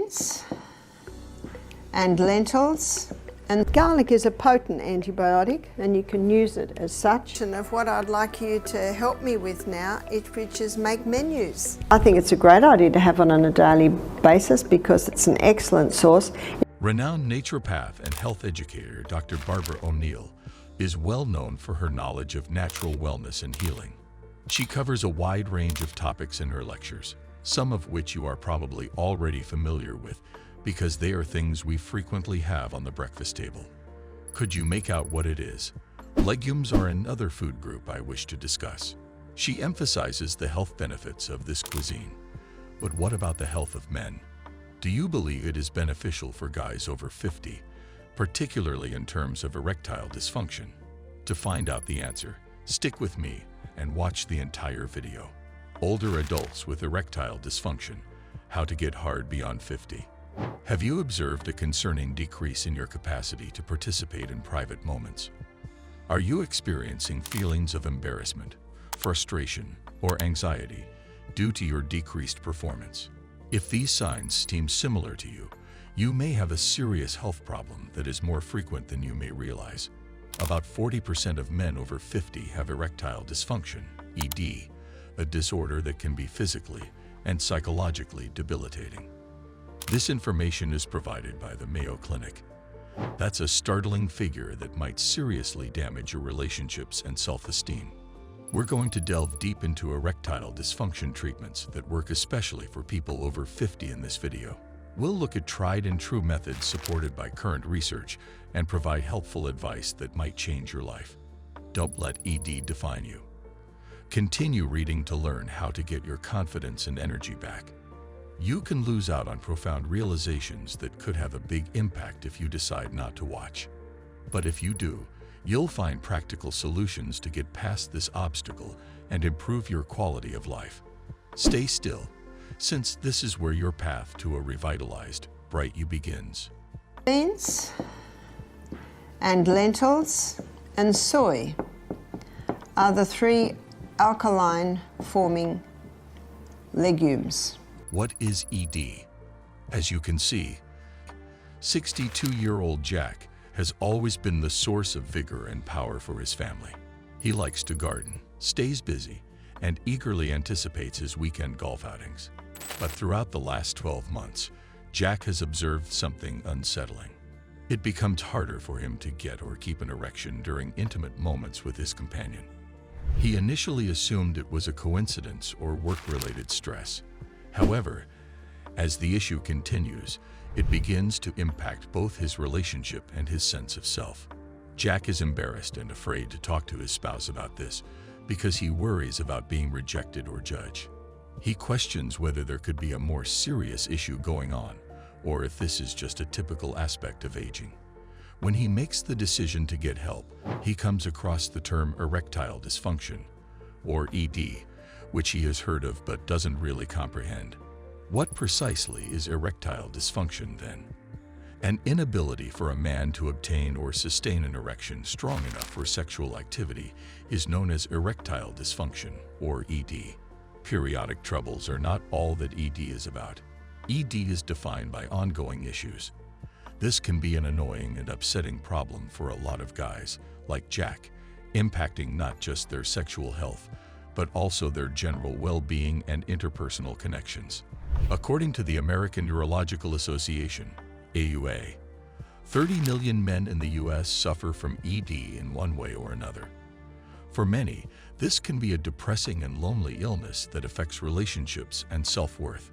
beans and lentils. And garlic is a potent antibiotic and you can use it as such. And of what I'd like you to help me with now, which is make menus. I think it's a great idea to have it on a daily basis because it's an excellent source. Renowned naturopath and health educator Dr. Barbara O'Neill is well known for her knowledge of natural wellness and healing. She covers a wide range of topics in her lectures, some of which you are probably already familiar with because they are things we frequently have on the breakfast table. Could you make out what it is? Legumes are another food group I wish to discuss. She emphasizes the health benefits of this cuisine. But what about the health of men? Do you believe it is beneficial for guys over 50, particularly in terms of erectile dysfunction? To find out the answer, stick with me and watch the entire video. Older adults with erectile dysfunction, how to get hard beyond 50. Have you observed a concerning decrease in your capacity to participate in private moments? Are you experiencing feelings of embarrassment, frustration, or anxiety due to your decreased performance? If these signs seem similar to you, you may have a serious health problem that is more frequent than you may realize. About 40% of men over 50 have erectile dysfunction, ED, a disorder that can be physically and psychologically debilitating. This information is provided by the Mayo Clinic. That's a startling figure that might seriously damage your relationships and self-esteem. We're going to delve deep into erectile dysfunction treatments that work especially for people over 50 in this video. We'll look at tried and true methods supported by current research and provide helpful advice that might change your life. Don't let ED define you. Continue reading to learn how to get your confidence and energy back. You can lose out on profound realizations that could have a big impact if you decide not to watch. But if you do, you'll find practical solutions to get past this obstacle and improve your quality of life. Stay still, since this is where your path to a revitalized, bright you begins. Beans and lentils and soy are the three alkaline-forming legumes. What is ED? As you can see, 62-year-old Jack has always been the source of vigor and power for his family. He likes to garden, stays busy, and eagerly anticipates his weekend golf outings. But throughout the last 12 months, Jack has observed something unsettling. It becomes harder for him to get or keep an erection during intimate moments with his companion. He initially assumed it was a coincidence or work-related stress. However, as the issue continues, it begins to impact both his relationship and his sense of self. Jack is embarrassed and afraid to talk to his spouse about this because he worries about being rejected or judged. He questions whether there could be a more serious issue going on, or if this is just a typical aspect of aging. When he makes the decision to get help, he comes across the term erectile dysfunction, or ED, which he has heard of but doesn't really comprehend. What precisely is erectile dysfunction then? An inability for a man to obtain or sustain an erection strong enough for sexual activity is known as erectile dysfunction, or ED. Periodic troubles are not all that ED is about. ED is defined by ongoing issues. This can be an annoying and upsetting problem for a lot of guys, like Jack, impacting not just their sexual health, but also their general well-being and interpersonal connections. According to the American Urological Association, AUA, 30 million men in the U.S. suffer from ED in one way or another. For many, this can be a depressing and lonely illness that affects relationships and self-worth.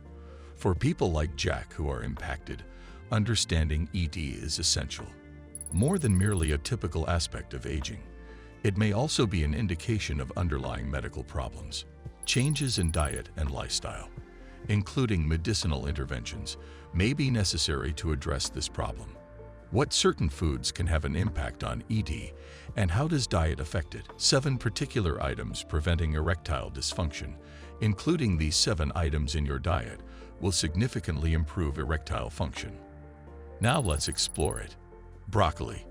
For people like Jack who are impacted, understanding ED is essential. More than merely a typical aspect of aging, it may also be an indication of underlying medical problems. Changes in diet and lifestyle, including medicinal interventions, may be necessary to address this problem. What certain foods can have an impact on ED, and how does diet affect it? 7 particular items preventing erectile dysfunction, including these 7 items in your diet, will significantly improve erectile function. Now let's explore it. Broccoli.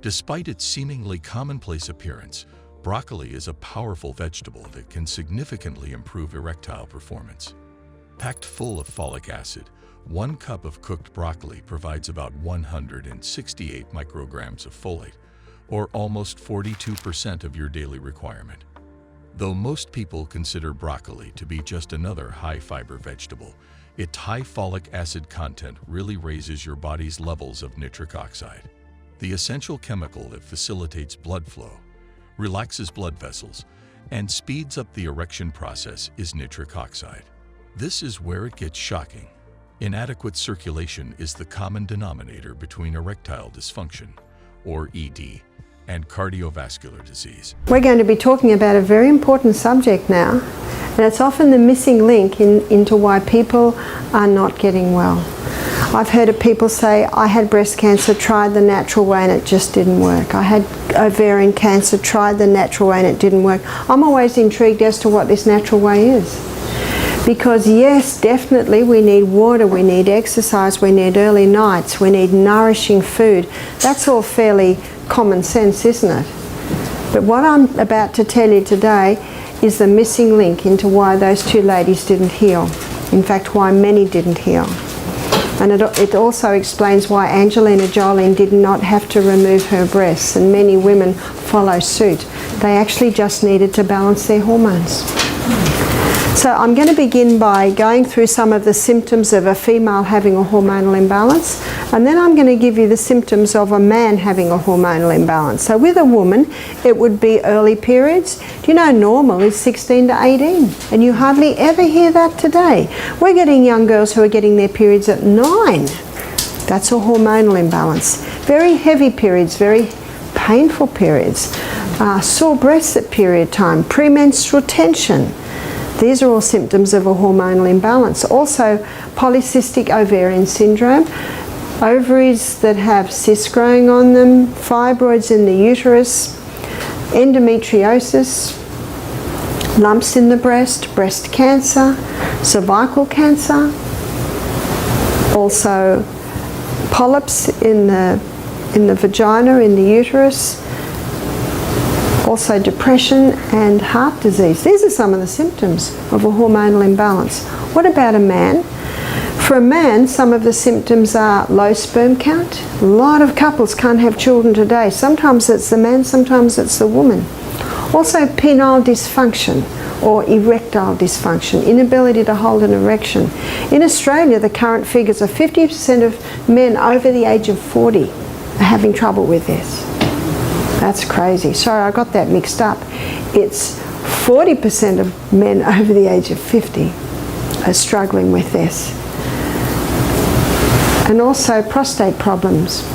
Despite its seemingly commonplace appearance, broccoli is a powerful vegetable that can significantly improve erectile performance. Packed full of folic acid, 1 cup of cooked broccoli provides about 168 micrograms of folate, or almost 42% of your daily requirement. Though most people consider broccoli to be just another high-fiber vegetable, its high folic acid content really raises your body's levels of nitric oxide, the essential chemical that facilitates blood flow, relaxes blood vessels, and speeds up the erection process is nitric oxide. This is where it gets shocking. Inadequate circulation is the common denominator between erectile dysfunction, or ED, and cardiovascular disease. We're going to be talking about a very important subject now, and it's often the missing link into why people are not getting well. I've heard of people say, I had breast cancer, tried the natural way and it just didn't work. I had ovarian cancer, tried the natural way and it didn't work. I'm always intrigued as to what this natural way is. Because yes, definitely we need water, we need exercise, we need early nights, we need nourishing food. That's all fairly common sense, isn't it? But what I'm about to tell you today is the missing link into why those two ladies didn't heal. In fact, why many didn't heal. And it also explains why Angelina Jolie did not have to remove her breasts, and many women follow suit. They actually just needed to balance their hormones. So I'm going to begin by going through some of the symptoms of a female having a hormonal imbalance, and then I'm going to give you the symptoms of a man having a hormonal imbalance. So with a woman, it would be early periods. Do you know normal is 16 to 18? And you hardly ever hear that today. We're getting young girls who are getting their periods at 9. That's a hormonal imbalance. Very heavy periods, very painful periods. Sore breasts at period time, premenstrual tension. These are all symptoms of a hormonal imbalance. Also, polycystic ovarian syndrome, ovaries that have cysts growing on them, fibroids in the uterus, endometriosis, lumps in the breast, breast cancer, cervical cancer, also polyps in the vagina, in the uterus, also depression and heart disease. These are some of the symptoms of a hormonal imbalance. What about a man? For a man, some of the symptoms are low sperm count. A lot of couples can't have children today. Sometimes it's the man, sometimes it's the woman. Also penile dysfunction or erectile dysfunction, inability to hold an erection. In Australia, the current figures are 50% of men over the age of 40 are having trouble with this. That's crazy. Sorry, I got that mixed up. It's 40% of men over the age of 50 are struggling with this. And also prostate problems.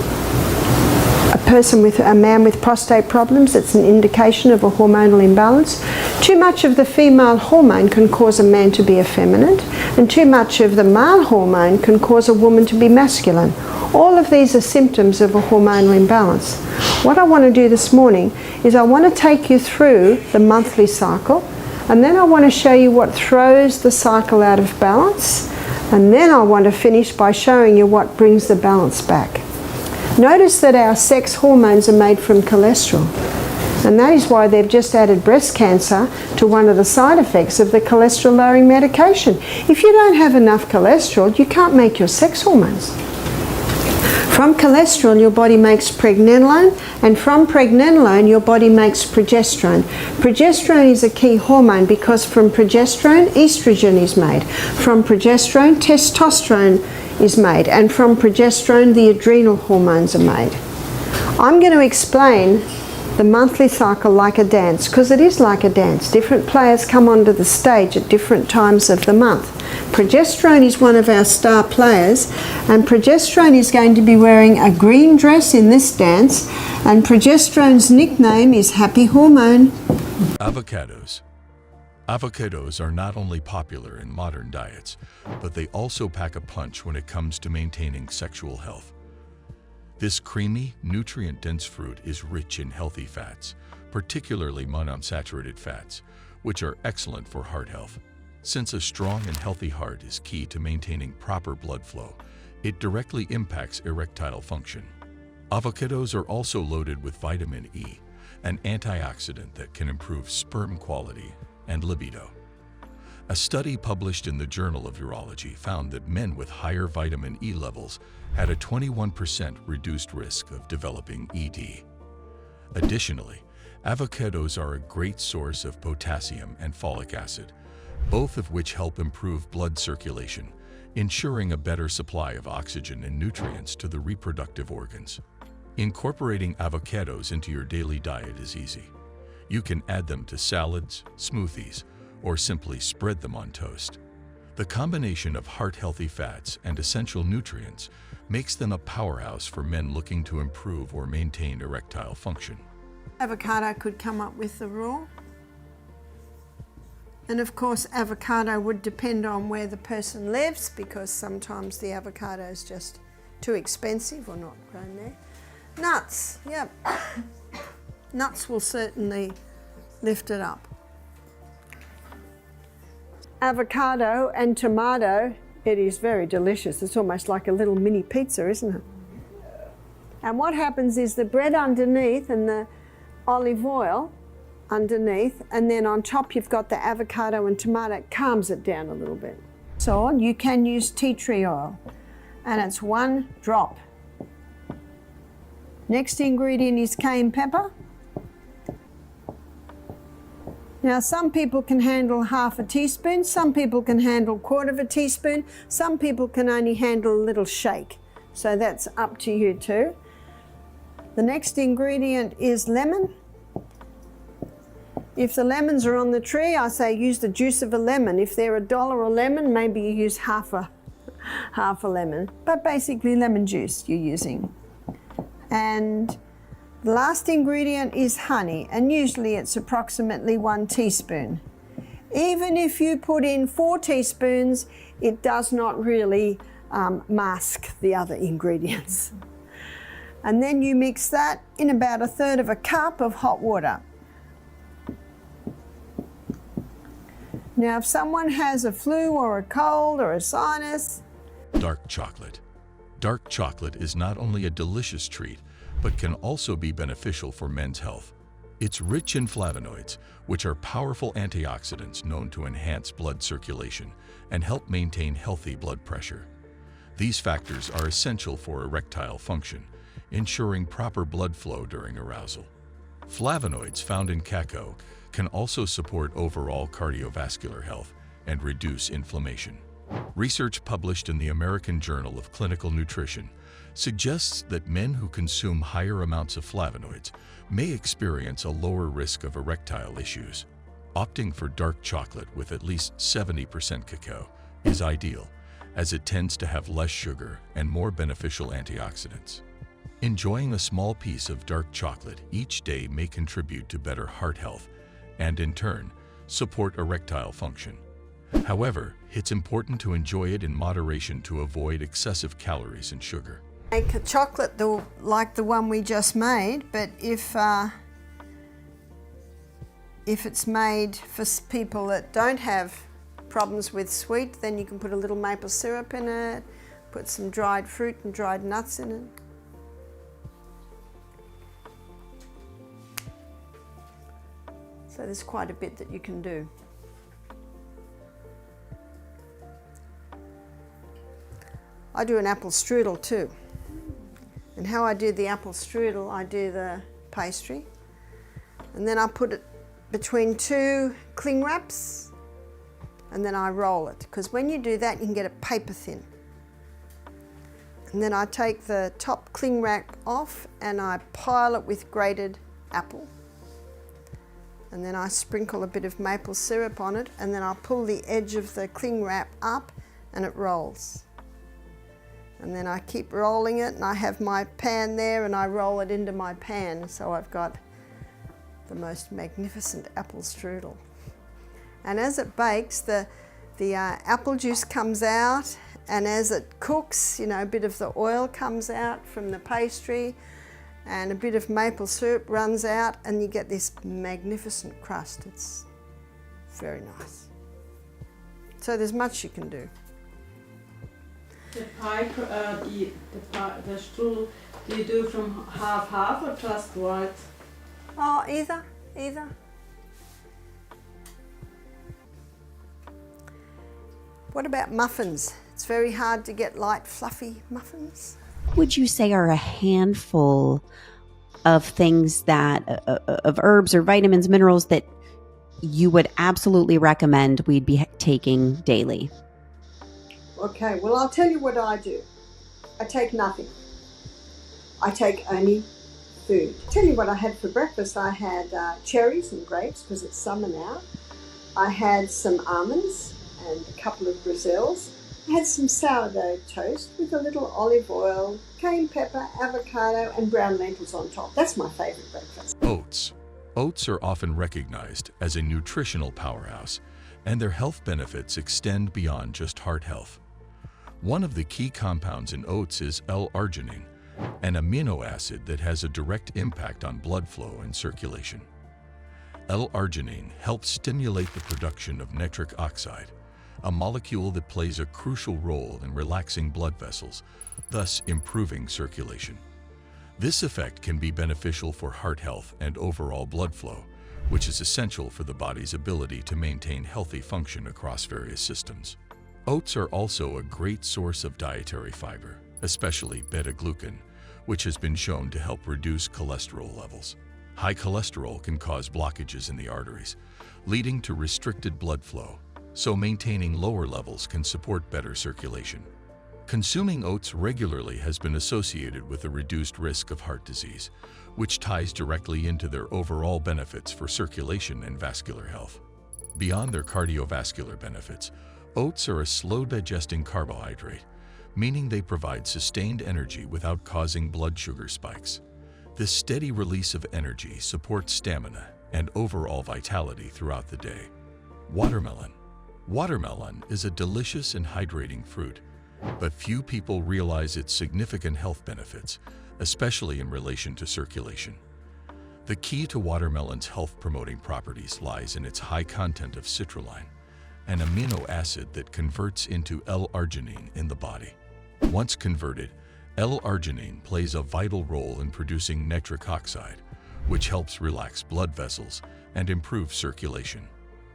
A man with prostate problems, it's an indication of a hormonal imbalance. Too much of the female hormone can cause a man to be effeminate, and too much of the male hormone can cause a woman to be masculine. All of these are symptoms of a hormonal imbalance. What I want to do this morning is I want to take you through the monthly cycle, and then I want to show you what throws the cycle out of balance, and then I want to finish by showing you what brings the balance back. Notice that our sex hormones are made from cholesterol, and that is why they've just added breast cancer to one of the side effects of the cholesterol lowering medication. If you don't have enough cholesterol, you can't make your sex hormones. From cholesterol, your body makes pregnenolone, and from pregnenolone, your body makes progesterone. Progesterone is a key hormone because from progesterone, estrogen is made. From progesterone, testosterone is made, and from progesterone, the adrenal hormones are made. I'm going to explain the monthly cycle like a dance, because it is like a dance. Different players come onto the stage at different times of the month. Progesterone is one of our star players, and progesterone is going to be wearing a green dress in this dance, and progesterone's nickname is Happy Hormone. Avocados. Avocados are not only popular in modern diets, but they also pack a punch when it comes to maintaining sexual health. This creamy, nutrient-dense fruit is rich in healthy fats, particularly monounsaturated fats, which are excellent for heart health. Since a strong and healthy heart is key to maintaining proper blood flow, it directly impacts erectile function. Avocados are also loaded with vitamin E, an antioxidant that can improve sperm quality and libido. A study published in the Journal of Urology found that men with higher vitamin E levels had a 21% reduced risk of developing ED. Additionally, avocados are a great source of potassium and folic acid, both of which help improve blood circulation, ensuring a better supply of oxygen and nutrients to the reproductive organs. Incorporating avocados into your daily diet is easy. You can add them to salads, smoothies, or simply spread them on toast. The combination of heart-healthy fats and essential nutrients makes them a powerhouse for men looking to improve or maintain erectile function. Avocado could come up with the raw. And of course, avocado would depend on where the person lives, because sometimes the avocado is just too expensive or not grown there. Nuts, yep. Nuts will certainly lift it up. Avocado and tomato, it is very delicious. It's almost like a little mini pizza, isn't it? And what happens is the bread underneath and the olive oil underneath, and then on top you've got the avocado and tomato. It calms it down a little bit. So you can use tea tree oil, and it's 1 drop. Next ingredient is cayenne pepper. Now, some people can handle half a teaspoon, some people can handle 1/4 teaspoon, some people can only handle a little shake. So that's up to you too. The next ingredient is lemon. If the lemons are on the tree, I say use the juice of a lemon. If they're $1 a lemon, maybe you use half a lemon. But basically lemon juice you're using. And the last ingredient is honey, and usually it's approximately 1 teaspoon. Even if you put in 4 teaspoons, it does not really mask the other ingredients. And then you mix that in about 1/3 cup of hot water. Now, if someone has a flu or a cold or a sinus. Dark chocolate. Dark chocolate is not only a delicious treat, but can also be beneficial for men's health. It's rich in flavonoids, which are powerful antioxidants known to enhance blood circulation and help maintain healthy blood pressure. These factors are essential for erectile function, ensuring proper blood flow during arousal. Flavonoids found in cacao can also support overall cardiovascular health and reduce inflammation. Research published in the American Journal of Clinical Nutrition suggests that men who consume higher amounts of flavonoids may experience a lower risk of erectile issues. Opting for dark chocolate with at least 70% cacao is ideal, as it tends to have less sugar and more beneficial antioxidants. Enjoying a small piece of dark chocolate each day may contribute to better heart health and, in turn, support erectile function. However, it's important to enjoy it in moderation to avoid excessive calories and sugar. Make a chocolate like the one we just made, but if it's made for people that don't have problems with sweet, then you can put a little maple syrup in it, put some dried fruit and dried nuts in it. So there's quite a bit that you can do. I do an apple strudel too. And how I do the apple strudel, I do the pastry, and then I put it between 2 cling wraps, and then I roll it, because when you do that you can get it paper thin. And then I take the top cling wrap off and I pile it with grated apple, and then I sprinkle a bit of maple syrup on it, and then I pull the edge of the cling wrap up and it rolls. And then I keep rolling it, and I have my pan there and I roll it into my pan, so I've got the most magnificent apple strudel. And as it bakes, the apple juice comes out, and as it cooks, you know, a bit of the oil comes out from the pastry and a bit of maple syrup runs out, and you get this magnificent crust. It's very nice. So there's much you can do. The pie, the strudel, do you do from half or just white? Oh, either. What about muffins? It's very hard to get light, fluffy muffins. Would you say are a handful of things that, of herbs or vitamins, minerals that you would absolutely recommend we'd be taking daily? Okay, well, I'll tell you what I do. I take nothing. I take only food. Tell you what I had for breakfast. I had cherries and grapes because it's summer now. I had some almonds and a couple of Brazils. I had some sourdough toast with a little olive oil, cayenne pepper, avocado, and brown lentils on top. That's my favorite breakfast. Oats. Oats are often recognized as a nutritional powerhouse, and their health benefits extend beyond just heart health. One of the key compounds in oats is L-arginine, an amino acid that has a direct impact on blood flow and circulation. L-arginine helps stimulate the production of nitric oxide, a molecule that plays a crucial role in relaxing blood vessels, thus improving circulation. This effect can be beneficial for heart health and overall blood flow, which is essential for the body's ability to maintain healthy function across various systems. Oats are also a great source of dietary fiber, especially beta-glucan, which has been shown to help reduce cholesterol levels. High cholesterol can cause blockages in the arteries, leading to restricted blood flow, so maintaining lower levels can support better circulation. Consuming oats regularly has been associated with a reduced risk of heart disease, which ties directly into their overall benefits for circulation and vascular health. Beyond their cardiovascular benefits, oats are a slow-digesting carbohydrate, meaning they provide sustained energy without causing blood sugar spikes. This steady release of energy supports stamina and overall vitality throughout the day. Watermelon. Watermelon is a delicious and hydrating fruit, but few people realize its significant health benefits, especially in relation to circulation. The key to watermelon's health-promoting properties lies in its high content of citrulline, an amino acid that converts into L-arginine in the body. Once converted, L-arginine plays a vital role in producing nitric oxide, which helps relax blood vessels and improve circulation.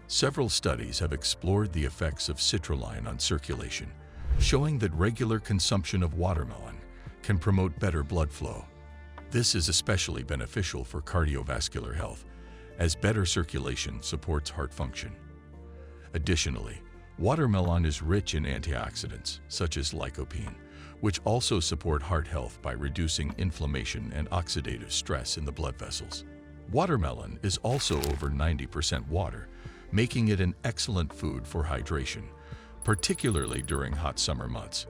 Several studies have explored the effects of citrulline on circulation, showing that regular consumption of watermelon can promote better blood flow. This is especially beneficial for cardiovascular health, as better circulation supports heart function. Additionally, watermelon is rich in antioxidants, such as lycopene, which also support heart health by reducing inflammation and oxidative stress in the blood vessels. Watermelon is also over 90% water, making it an excellent food for hydration, particularly during hot summer months.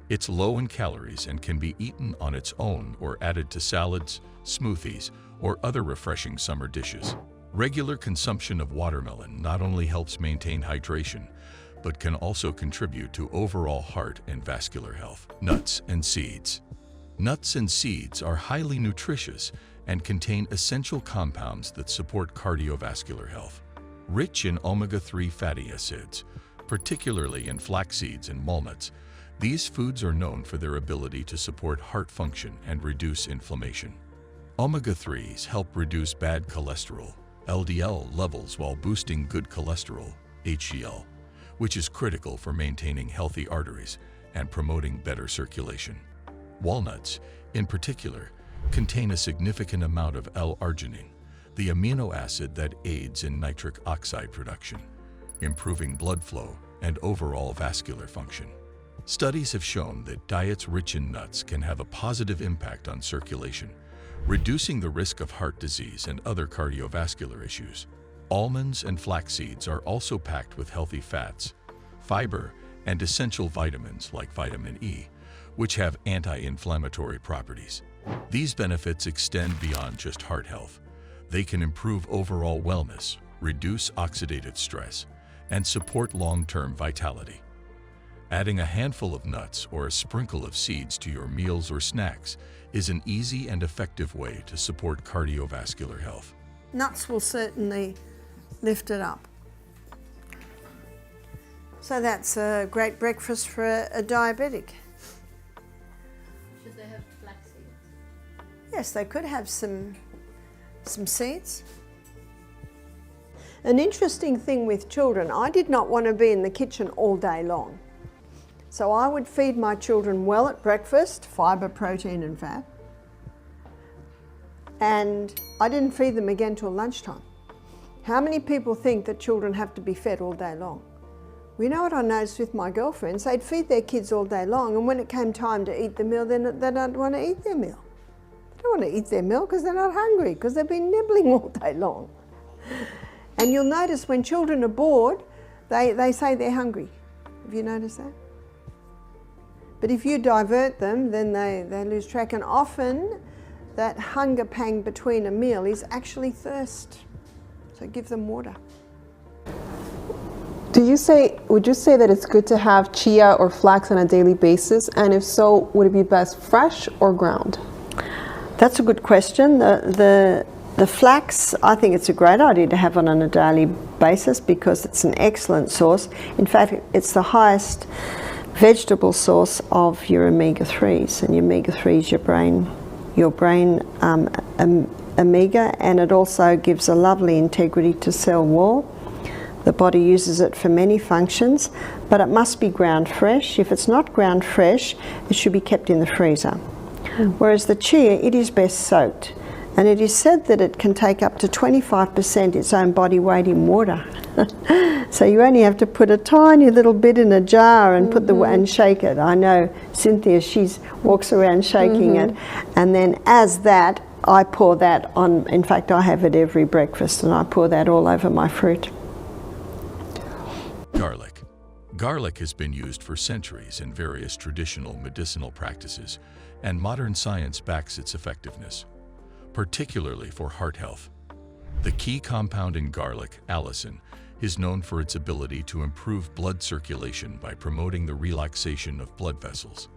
It's low in calories and can be eaten on its own or added to salads, smoothies, or other refreshing summer dishes. Regular consumption of watermelon not only helps maintain hydration, but can also contribute to overall heart and vascular health. Nuts and seeds. Nuts and seeds are highly nutritious and contain essential compounds that support cardiovascular health. Rich in omega-3 fatty acids, particularly in flax seeds and walnuts, these foods are known for their ability to support heart function and reduce inflammation. Omega-3s help reduce bad cholesterol, LDL, levels while boosting good cholesterol, HDL, which is critical for maintaining healthy arteries and promoting better circulation. Walnuts, in particular, contain a significant amount of L-arginine, the amino acid that aids in nitric oxide production, improving blood flow and overall vascular function. Studies have shown that diets rich in nuts can have a positive impact on circulation, reducing the risk of heart disease and other cardiovascular issues. Almonds and flax seeds are also packed with healthy fats, fiber, and essential vitamins like vitamin E, which have anti-inflammatory properties. These benefits extend beyond just heart health. They can improve overall wellness, reduce oxidative stress, and support long-term vitality. Adding a handful of nuts or a sprinkle of seeds to your meals or snacks is an easy and effective way to support cardiovascular health. Nuts will certainly lift it up. So that's a great breakfast for a diabetic. Should they have flax seeds? Yes, they could have some seeds. An interesting thing with children, I did not want to be in the kitchen all day long. So I would feed my children well at breakfast, fibre, protein and fat. And I didn't feed them again till lunchtime. How many people think that children have to be fed all day long? We know what I noticed with my girlfriends, they'd feed their kids all day long, and when it came time to eat the meal, they don't want to eat their meal. They don't want to eat their meal because they're not hungry, because they've been nibbling all day long. And you'll notice when children are bored, they say they're hungry. Have you noticed that? But if you divert them, then they lose track, and often that hunger pang between a meal is actually thirst. So give them water. Would you say that it's good to have chia or flax on a daily basis? And if so, would it be best fresh or ground? That's a good question. The flax, I think it's a great idea to have on a daily basis because it's an excellent source. In fact, it's the highest vegetable source of your omega-3s, and your omega-3 is your brain omega, and it also gives a lovely integrity to cell wall. The body uses it for many functions, but it must be ground fresh. If it's not ground fresh, it should be kept in the freezer. Whereas the chia, it is best soaked. And it is said that it can take up to 25% its own body weight in water. So you only have to put a tiny little bit in a jar and and shake it. I know Cynthia, she walks around shaking it. And then as that, I pour that on. In fact, I have it every breakfast, and I pour that all over my fruit. Garlic. Garlic has been used for centuries in various traditional medicinal practices, and modern science backs its effectiveness, particularly for heart health. The key compound in garlic, allicin, is known for its ability to improve blood circulation by promoting the relaxation of blood vessels.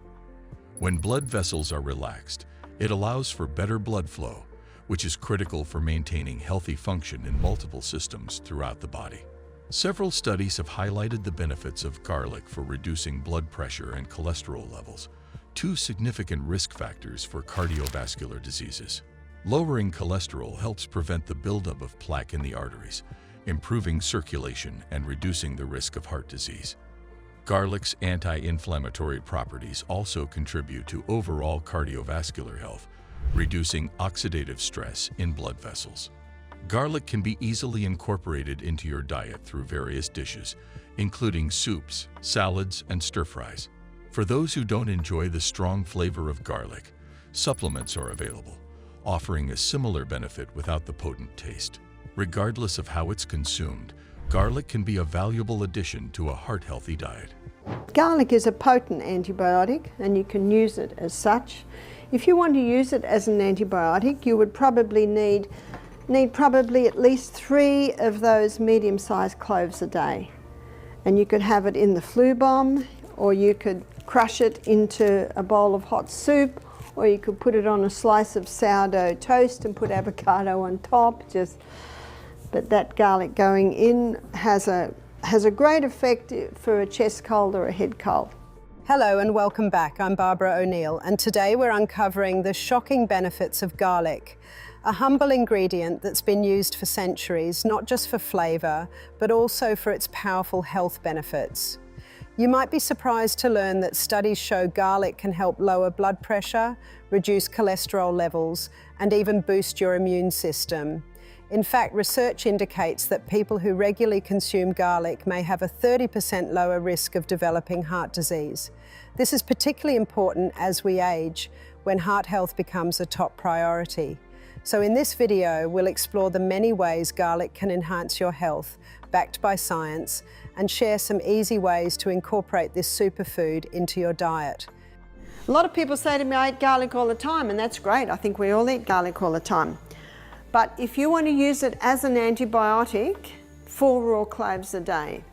When blood vessels are relaxed, it allows for better blood flow, which is critical for maintaining healthy function in multiple systems throughout the body. Several studies have highlighted the benefits of garlic for reducing blood pressure and cholesterol levels, two significant risk factors for cardiovascular diseases. Lowering cholesterol helps prevent the buildup of plaque in the arteries, improving circulation and reducing the risk of heart disease. Garlic's anti-inflammatory properties also contribute to overall cardiovascular health, reducing oxidative stress in blood vessels. Garlic can be easily incorporated into your diet through various dishes, including soups, salads, and stir-fries. For those who don't enjoy the strong flavor of garlic, supplements are available, offering a similar benefit without the potent taste. Regardless of how it's consumed, garlic can be a valuable addition to a heart-healthy diet. Garlic is a potent antibiotic, and you can use it as such. If you want to use it as an antibiotic, you would probably need probably at least 3 of those medium-sized cloves a day. And you could have it in the flu bomb, or you could crush it into a bowl of hot soup, or you could put it on a slice of sourdough toast and put avocado on top. But that garlic going in has a great effect for a chest cold or a head cold. Hello and welcome back. I'm Barbara O'Neill, and today we're uncovering the shocking benefits of garlic, a humble ingredient that's been used for centuries, not just for flavor, but also for its powerful health benefits. You might be surprised to learn that studies show garlic can help lower blood pressure, reduce cholesterol levels, and even boost your immune system. In fact, research indicates that people who regularly consume garlic may have a 30% lower risk of developing heart disease. This is particularly important as we age, when heart health becomes a top priority. So in this video, we'll explore the many ways garlic can enhance your health, backed by science, and share some easy ways to incorporate this superfood into your diet. A lot of people say to me, I eat garlic all the time, and that's great. I think we all eat garlic all the time. But if you want to use it as an antibiotic, 4 raw cloves a day.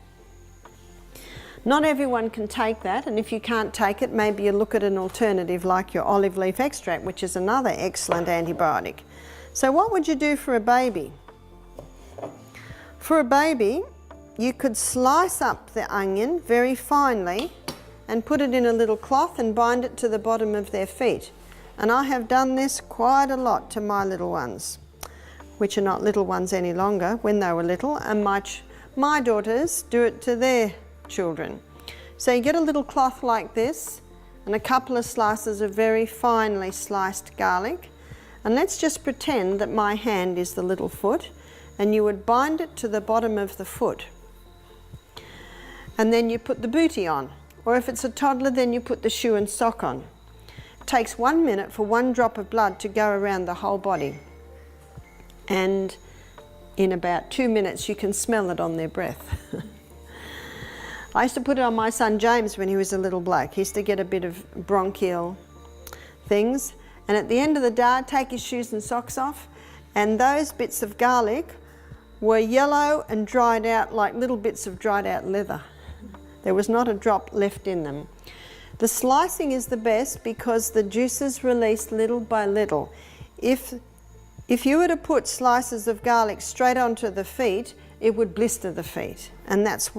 Not everyone can take that, and if you can't take it, maybe you look at an alternative like your olive leaf extract, which is another excellent antibiotic. So what would you do for a baby? For a baby, you could slice up the onion very finely and put it in a little cloth and bind it to the bottom of their feet. And I have done this quite a lot to my little ones. which are not little ones any longer, when they were little, and my daughters do it to their children. So you get a little cloth like this and a couple of slices of very finely sliced garlic, and let's just pretend that my hand is the little foot, and you would bind it to the bottom of the foot, and then you put the bootie on, or if it's a toddler, then you put the shoe and sock on. It takes 1 minute for 1 drop of blood to go around the whole body, and in about 2 minutes you can smell it on their breath. I used to put it on my son James when he was a little bloke. He used to get a bit of bronchial things, and at the end of the day I'd take his shoes and socks off, and those bits of garlic were yellow and dried out like little bits of dried out leather. There was not a drop left in them. The slicing is the best because the juices release little by little. If you were to put slices of garlic straight onto the feet, it would blister the feet, and that's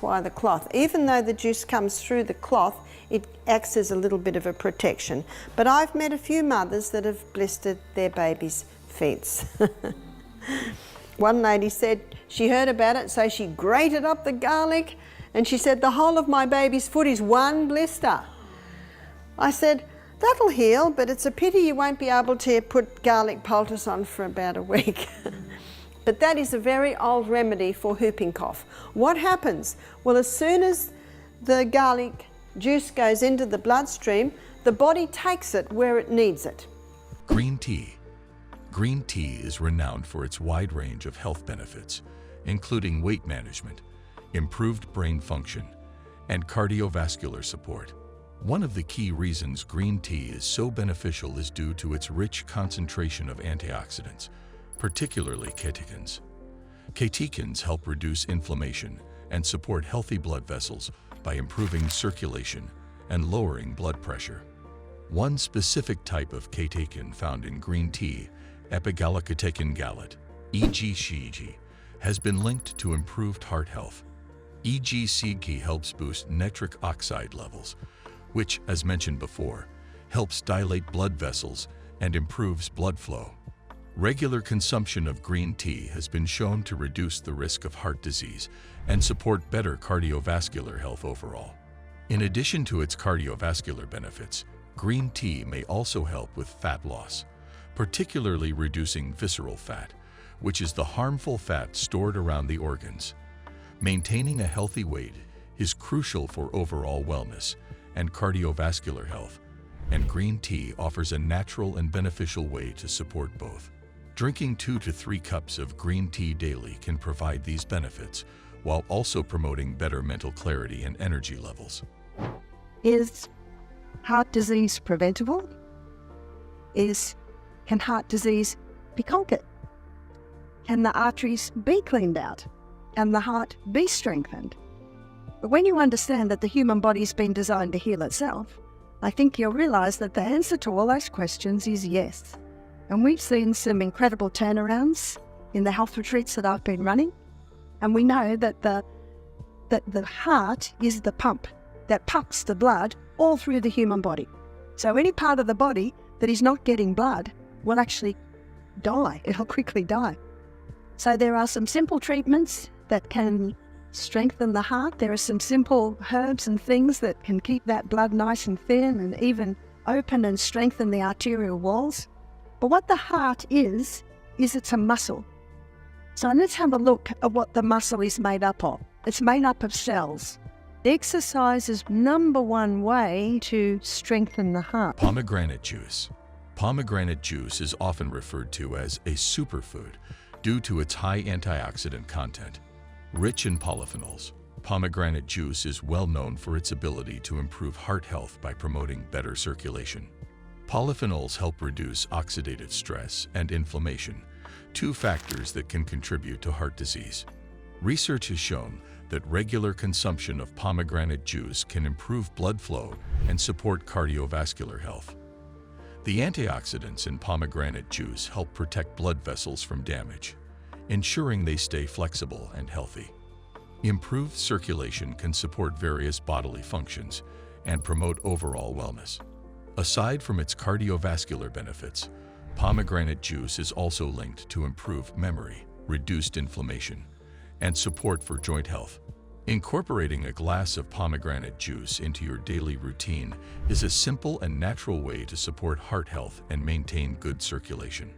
why the cloth, even though the juice comes through the cloth, it acts as a little bit of a protection. But I've met a few mothers that have blistered their babies' feet. One lady said she heard about it, so she grated up the garlic, and she said, the whole of my baby's foot is 1 blister. I said, that'll heal, but it's a pity you won't be able to put garlic poultice on for about a week. But that is a very old remedy for whooping cough. What happens? Well, as soon as the garlic juice goes into the bloodstream, the body takes it where it needs it. Green tea. Green tea is renowned for its wide range of health benefits, including weight management, improved brain function, and cardiovascular support. One of the key reasons green tea is so beneficial is due to its rich concentration of antioxidants, particularly catechins. Catechins help reduce inflammation and support healthy blood vessels by improving circulation and lowering blood pressure. One specific type of catechin found in green tea, epigallocatechin gallate, EGCG, has been linked to improved heart health. EGCG helps boost nitric oxide levels, which, as mentioned before, helps dilate blood vessels and improves blood flow. Regular consumption of green tea has been shown to reduce the risk of heart disease and support better cardiovascular health overall. In addition to its cardiovascular benefits, green tea may also help with fat loss, particularly reducing visceral fat, which is the harmful fat stored around the organs. Maintaining a healthy weight is crucial for overall wellness and cardiovascular health, and green tea offers a natural and beneficial way to support both. Drinking 2 to 3 cups of green tea daily can provide these benefits while also promoting better mental clarity and energy levels. Is heart disease preventable? Can heart disease be conquered? Can the arteries be cleaned out? Can the heart be strengthened? But when you understand that the human body's been designed to heal itself, I think you'll realize that the answer to all those questions is yes. And we've seen some incredible turnarounds in the health retreats that I've been running. And we know that the heart is the pump that pumps the blood all through the human body. So any part of the body that is not getting blood will actually die. It'll quickly die. So there are some simple treatments that can strengthen the heart. There are some simple herbs and things that can keep that blood nice and thin and even open and strengthen the arterial walls. But what the heart is it's a muscle. So let's have a look at what the muscle is made up of. It's made up of cells. Exercise is #1 way to strengthen the heart. Pomegranate juice. Pomegranate juice is often referred to as a superfood due to its high antioxidant content. Rich in polyphenols, pomegranate juice is well known for its ability to improve heart health by promoting better circulation. Polyphenols help reduce oxidative stress and inflammation, 2 factors that can contribute to heart disease. Research has shown that regular consumption of pomegranate juice can improve blood flow and support cardiovascular health. The antioxidants in pomegranate juice help protect blood vessels from damage, ensuring they stay flexible and healthy. Improved circulation can support various bodily functions and promote overall wellness. Aside from its cardiovascular benefits, Pomegranate juice is also linked to improved memory, reduced inflammation, and support for joint health. Incorporating a glass of pomegranate juice into your daily routine is a simple and natural way to support heart health and maintain good circulation.